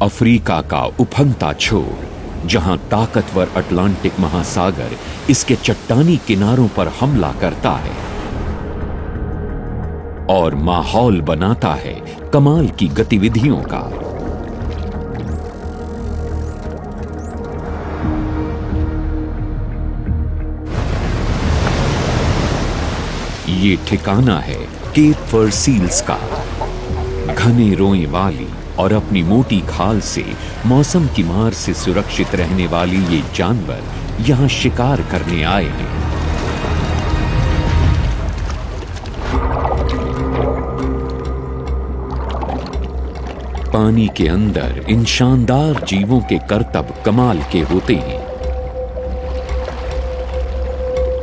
Africa का उफनता छोर, जहां ताकतवर अटलांटिक महासागर इसके चट्टानी किनारों पर हमला करता है और माहौल बनाता है कमाल की गतिविधियों का। ये ठिकाना है केप फर सील्स का। घने रोए वाली और अपनी मोटी खाल से मौसम की मार से सुरक्षित रहने वाली ये जानवर यहां शिकार करने आए हैं। पानी के अंदर इन शानदार जीवों के करतब कमाल के होते हैं।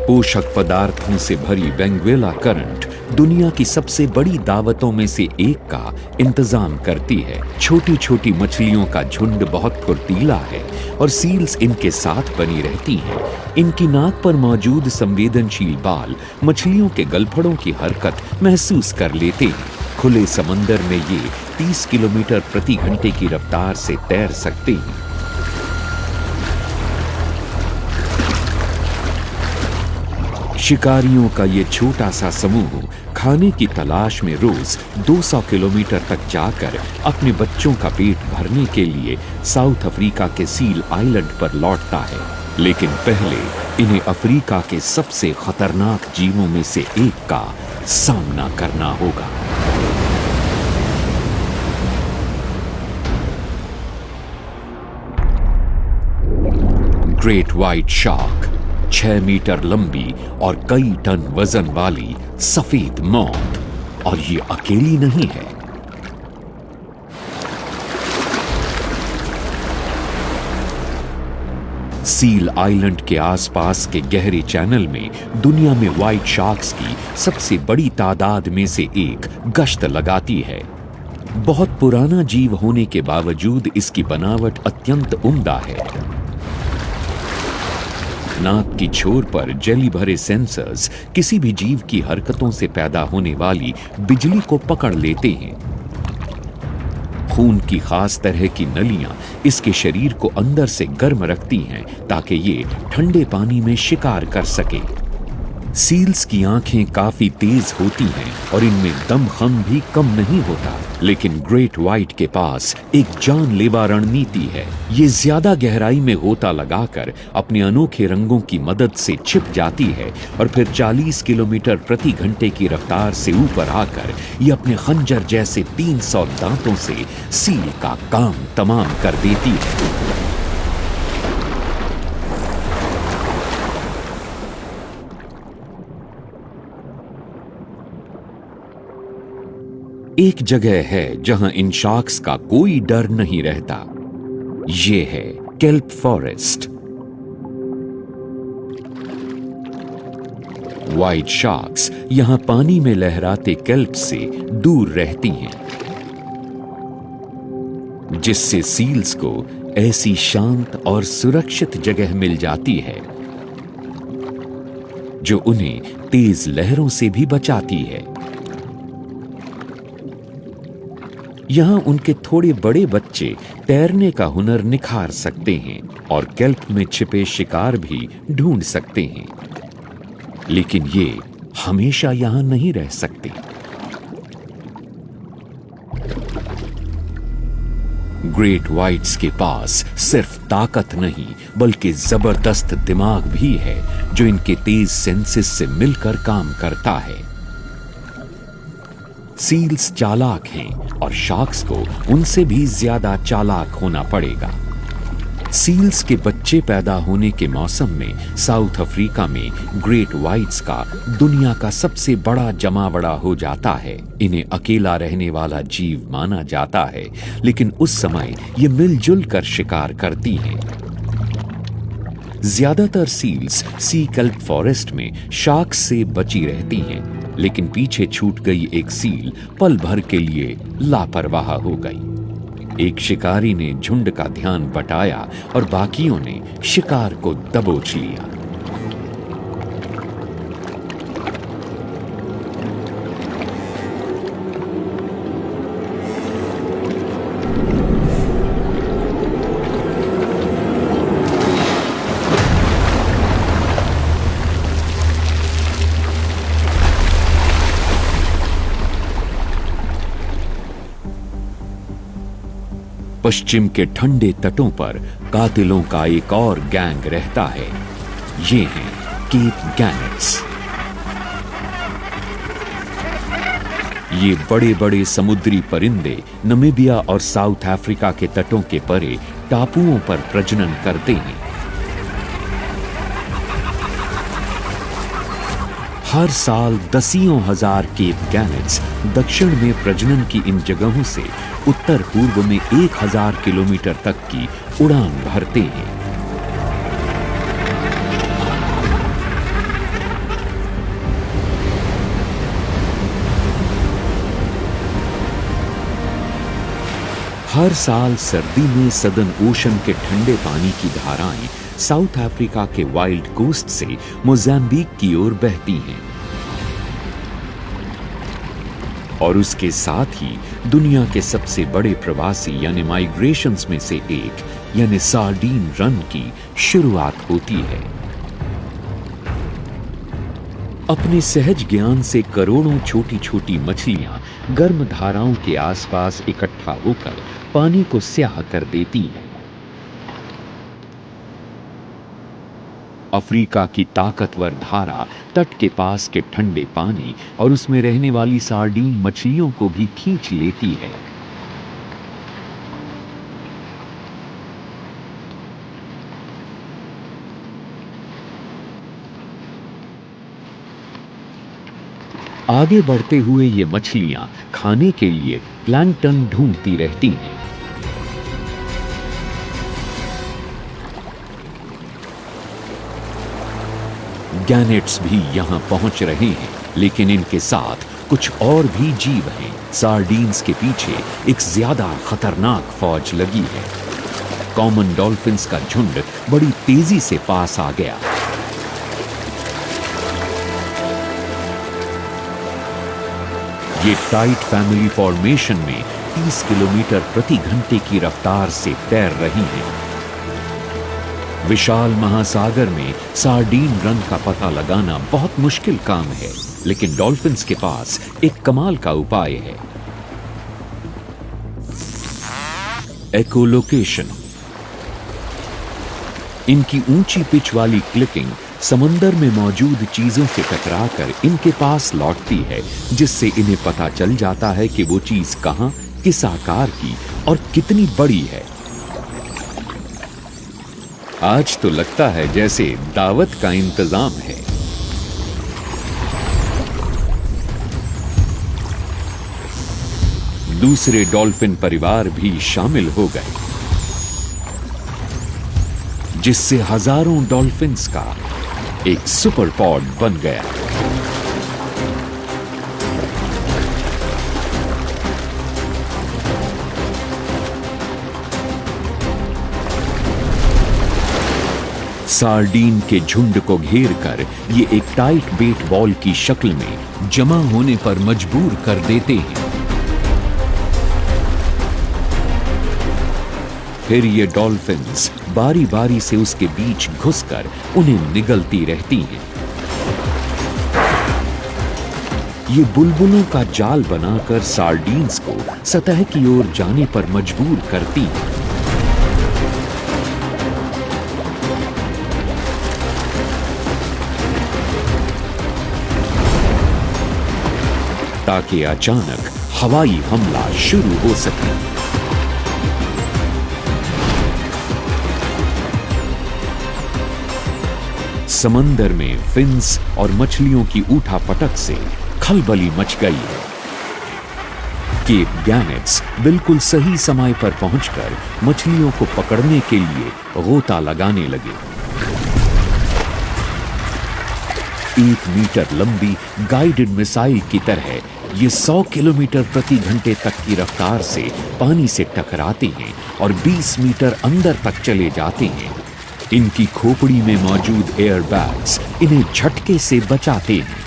पोषक पदार्थों से भरी बेंगुएला करंट दुनिया की सबसे बड़ी दावतों में से एक का इंतजाम करती है। छोटी छोटी मछलियों का झुंड बहुत फुर्तीला है और सील्स इनके साथ बनी रहती हैं। इनकी नाक पर मौजूद संवेदनशील बाल मछलियों के गलफड़ों की हरकत महसूस कर लेते हैं। खुले समंदर में ये 30 किलोमीटर प्रति घंटे की रफ्तार से तैर सकते हैं। शिकारियों का ये छोटा सा समूह खाने की तलाश में रोज 200 किलोमीटर तक जाकर अपने बच्चों का पेट भरने के लिए साउथ अफ्रीका के सील आइलैंड पर लौटता है। लेकिन पहले इन्हें अफ्रीका के सबसे खतरनाक जीवों में से एक का सामना करना होगा। ग्रेट व्हाइट शार्क, 6 मीटर लंबी और कई टन वजन वाली सफेद मौत, और ये अकेली नहीं है। सील आइलैंड के आसपास के गहरे चैनल में दुनिया में व्हाइट शार्क्स की सबसे बड़ी तादाद में से एक गश्त लगाती है। बहुत पुराना जीव होने के बावजूद इसकी बनावट अत्यंत उम्दा है। नाक की छोर पर जेली भरे सेंसर्स किसी भी जीव की हरकतों से पैदा होने वाली बिजली को पकड़ लेते हैं। खून की खास तरह की नलियां इसके शरीर को अंदर से गर्म रखती हैं ताकि ये ठंडे पानी में शिकार कर सके। सील्स की आंखें काफी तेज होती हैं और इनमें दमखम भी कम नहीं होता। लेकिन ग्रेट व्हाइट के पास एक जानलेवा रणनीति है। ये ज्यादा गहराई में गोता लगाकर अपने अनोखे रंगों की मदद से छिप जाती है और फिर 40 किलोमीटर प्रति घंटे की रफ्तार से ऊपर आकर ये अपने खंजर जैसे 300 दांतों से सील का काम तमाम कर देती है। एक जगह है जहां इन शार्क्स का कोई डर नहीं रहता। ये है केल्प फॉरेस्ट। व्हाइट शार्क्स यहां पानी में लहराते केल्प से दूर रहती हैं, जिससे सील्स को ऐसी शांत और सुरक्षित जगह मिल जाती है जो उन्हें तेज लहरों से भी बचाती है। यहां उनके थोड़े बड़े बच्चे तैरने का हुनर निखार सकते हैं और केल्प में छिपे शिकार भी ढूंढ सकते हैं, लेकिन ये हमेशा यहां नहीं रह सकते। ग्रेट व्हाइट्स के पास सिर्फ ताकत नहीं बल्कि जबरदस्त दिमाग भी है जो इनके तेज सेंसेस से मिलकर काम करता है। सील्स चालाक हैं और शार्क्स को उनसे भी ज्यादा चालाक होना पड़ेगा। सील्स के बच्चे पैदा होने के मौसम में साउथ अफ्रीका में ग्रेट व्हाइट्स का दुनिया का सबसे बड़ा जमावड़ा हो जाता है। इन्हें अकेला रहने वाला जीव माना जाता है, लेकिन उस समय ये मिलजुल कर शिकार करती हैं। ज्यादातर सील्स सी केल्प फॉरेस्ट में शार्क्स से बची रहती हैं, लेकिन पीछे छूट गई एक सील पल भर के लिए लापरवाह हो गई। एक शिकारी ने झुंड का ध्यान बटाया और बाकियों ने शिकार को दबोच लिया। पश्चिम के ठंडे तटों पर कातिलों का एक और गैंग रहता है। ये हैं केप गैनेट्स। ये बड़े बड़े समुद्री परिंदे नामीबिया और साउथ अफ्रीका के तटों के परे टापुओं पर प्रजनन करते हैं। हर साल दसियों हजार केप गैनेट्स दक्षिण में प्रजनन की इन जगहों से उत्तर पूर्व में 1000 किलोमीटर तक की उड़ान भरते हैं। हर साल सर्दी में सदर्न ओशन के ठंडे पानी की धाराएं साउथ अफ्रीका के वाइल्ड कोस्ट से मोजाम्बिक की ओर बहती हैं और उसके साथ ही दुनिया के सबसे बड़े प्रवासी यानी माइग्रेशंस में से एक यानी सार्डीन रन की शुरुआत होती है। अपने सहज ज्ञान से करोड़ों छोटी छोटी मछलियां गर्म धाराओं के आसपास इकट्ठा होकर पानी को स्याह कर देती हैं। अफ्रीका की ताकतवर धारा तट के पास के ठंडे पानी और उसमें रहने वाली सार्डीन मछलियों को भी खींच लेती है। आगे बढ़ते हुए ये मछलियां खाने के लिए प्लैंकटन ढूंढती रहती हैं। गैनेट्स भी यहां पहुंच रहे हैं, लेकिन इनके साथ कुछ और भी जीव हैं। सार्डीन्स के पीछे एक ज्यादा खतरनाक फौज लगी है। कॉमन डॉल्फिन्स का झुंड बड़ी तेजी से पास आ गया। ये टाइट फैमिली फॉर्मेशन में 30 किलोमीटर प्रति घंटे की रफ्तार से तैर रही हैं। विशाल महासागर में सार्डीन रन का पता लगाना बहुत मुश्किल काम है, लेकिन डॉल्फिन्स के पास एक कमाल का उपाय है। एकोलोकेशन। इनकी ऊंची पिच वाली क्लिकिंग समंदर में मौजूद चीजों से टकराकर इनके पास लौटती है, जिससे इन्हें पता चल जाता है कि वो चीज कहां, किस आकार की और कितनी बड़ी है। आज तो लगता है जैसे दावत का इंतजाम है। दूसरे डॉल्फिन परिवार भी शामिल हो गए, जिससे हजारों डॉल्फिन्स का एक सुपर पॉड बन गया। सार्डीन के झुंड को घेरकर ये एक टाइट बेट बॉल की शक्ल में जमा होने पर मजबूर कर देते हैं। फिर ये डॉल्फिन्स बारी बारी से उसके बीच घुसकर उन्हें निगलती रहती हैं। ये बुलबुलों का जाल बनाकर सार्डीन्स को सतह की ओर जाने पर मजबूर करती हैं। ताकि अचानक हवाई हमला शुरू हो सके। समंदर में फिन्स और मछलियों की उठापटक से खलबली मच गई है। केप गैनेट्स बिल्कुल सही समय पर पहुंचकर मछलियों को पकड़ने के लिए गोता लगाने लगे। 1 मीटर लंबी गाइडेड मिसाइल की तरह ये 100 किलोमीटर प्रति घंटे तक की रफ्तार से पानी से टकराते हैं और 20 मीटर अंदर तक चले जाते हैं। इनकी खोपड़ी में मौजूद एयर बैग्स इन्हें झटके से बचाते हैं।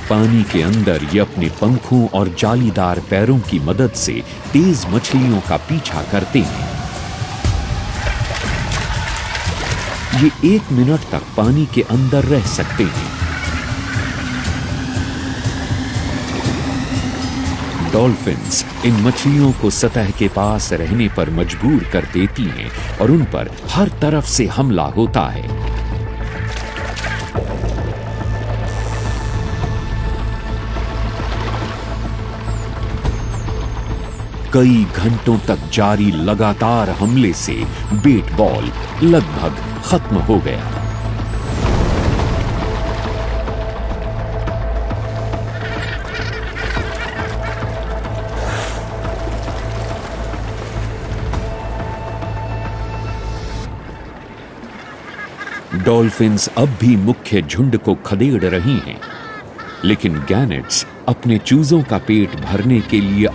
पानी के अंदर ये अपने पंखों और जालीदार पैरों की मदद से तेज मछलियों का पीछा करते हैं। ये 1 मिनट तक पानी के अंदर रह सकते हैं। डॉल्फिन्स इन मछलियों को सतह के पास रहने पर मजबूर कर देती हैं और उन पर हर तरफ से हमला होता है। कई घंटों तक जारी लगातार हमले से बेट बॉल लगभग खत्म हो गया। डॉल्फिन्स अब भी मुख्य झुंड को खदेड़ रही हैं, लेकिन गैनेट्स अपने चूजों का पेट भरने के लिए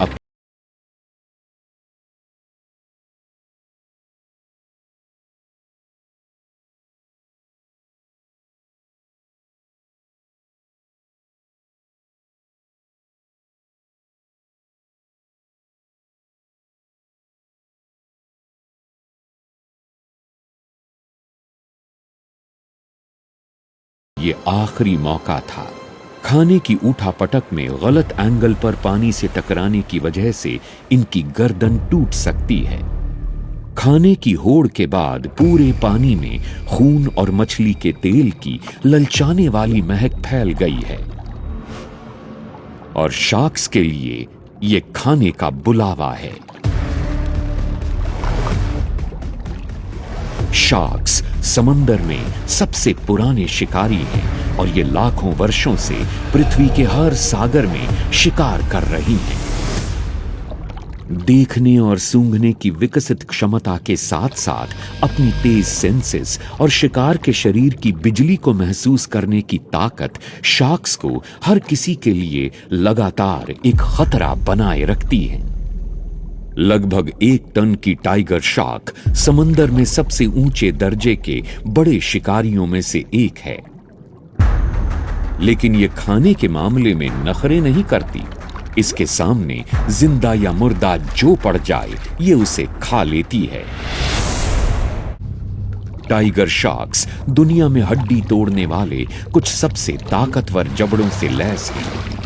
ये आखिरी मौका था। खाने की उठापटक में गलत एंगल पर पानी से टकराने की वजह से इनकी गर्दन टूट सकती है। खाने की होड़ के बाद पूरे पानी में खून और मछली के तेल की ललचाने वाली महक फैल गई है और शार्क्स के लिए ये खाने का बुलावा है। शार्क्स समंदर में सबसे पुराने शिकारी हैं और ये लाखों वर्षों से पृथ्वी के हर सागर में शिकार कर रही हैं। देखने और सूंघने की विकसित क्षमता के साथ साथ अपनी तेज सेंसेस और शिकार के शरीर की बिजली को महसूस करने की ताकत शार्क्स को हर किसी के लिए लगातार एक खतरा बनाए रखती है। लगभग 1 टन की टाइगर शार्क समंदर में सबसे ऊंचे दर्जे के बड़े शिकारियों में से एक है, लेकिन यह खाने के मामले में नखरे नहीं करती। इसके सामने जिंदा या मुर्दा जो पड़ जाए ये उसे खा लेती है। टाइगर शार्क्स दुनिया में हड्डी तोड़ने वाले कुछ सबसे ताकतवर जबड़ों से लैस हैं।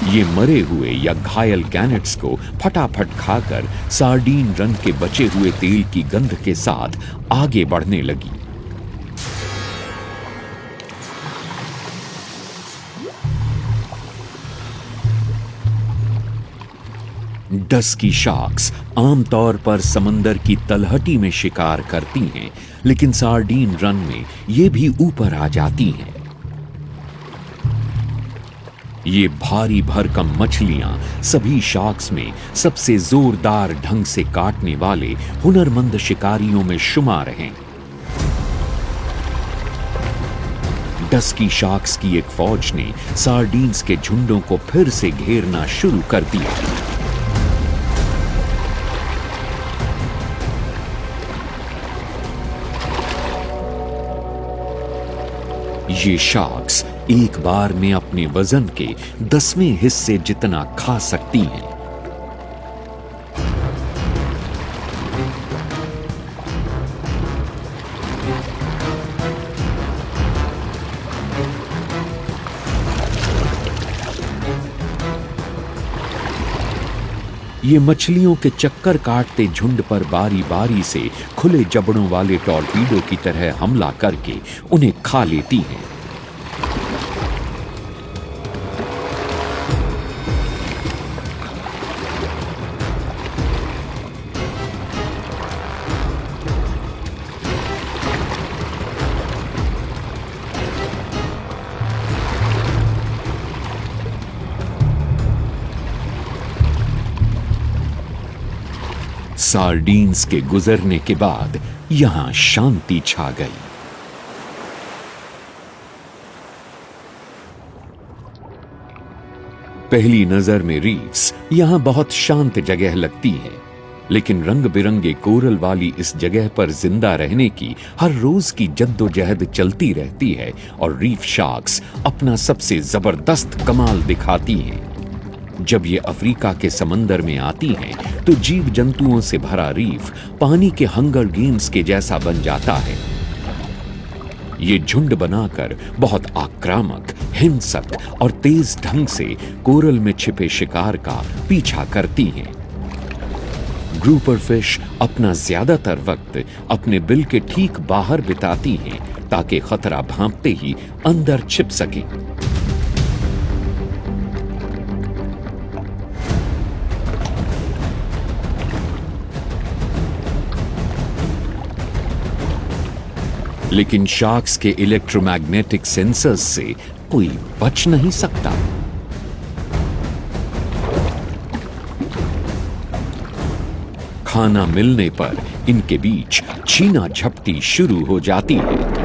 ये मरे हुए या घायल गैनेट्स को फटाफट खाकर सार्डीन रंग के बचे हुए तेल की गंध के साथ आगे बढ़ने लगी। डस्की शार्क्स आमतौर पर समंदर की तलहटी में शिकार करती हैं, लेकिन सार्डीन रन में ये भी ऊपर आ जाती हैं। ये भारी भरकम मछलियां सभी शार्क्स में सबसे जोरदार ढंग से काटने वाले हुनरमंद शिकारियों में शुमार हैं। डस्की शार्क्स की एक फौज ने सार्डीन्स के झुंडों को फिर से घेरना शुरू कर दिया। ये शार्क्स एक बार में अपने वजन के 10वें हिस्से जितना खा सकती हैं। ये मछलियों के चक्कर काटते झुंड पर बारी बारी से खुले जबड़ों वाले टॉर्पीडो की तरह हमला करके उन्हें खा लेती हैं। सार्डीन्स के गुजरने के बाद यहां शांति छा गई। पहली नजर में रीफ्स यहां बहुत शांत जगह लगती है, लेकिन रंग बिरंगे कोरल वाली इस जगह पर जिंदा रहने की हर रोज की जद्दोजहद चलती रहती है और रीफ शार्क्स अपना सबसे जबरदस्त कमाल दिखाती हैं। जब ये अफ्रीका के समंदर में आती हैं तो जीव जंतुओं से भरा रीफ पानी के हंगर गेम्स के जैसा बन जाता है। ये झुंड बनाकर बहुत आक्रामक, हिंसक और तेज ढंग से कोरल में छिपे शिकार का पीछा करती हैं। ग्रुपर फिश अपना ज्यादातर वक्त अपने बिल के ठीक बाहर बिताती हैं ताकि खतरा भांपते ही अंदर छिप सकें। लेकिन शार्क्स के इलेक्ट्रोमैग्नेटिक सेंसर्स से कोई बच नहीं सकता। खाना मिलने पर इनके बीच छीना झपटी शुरू हो जाती है।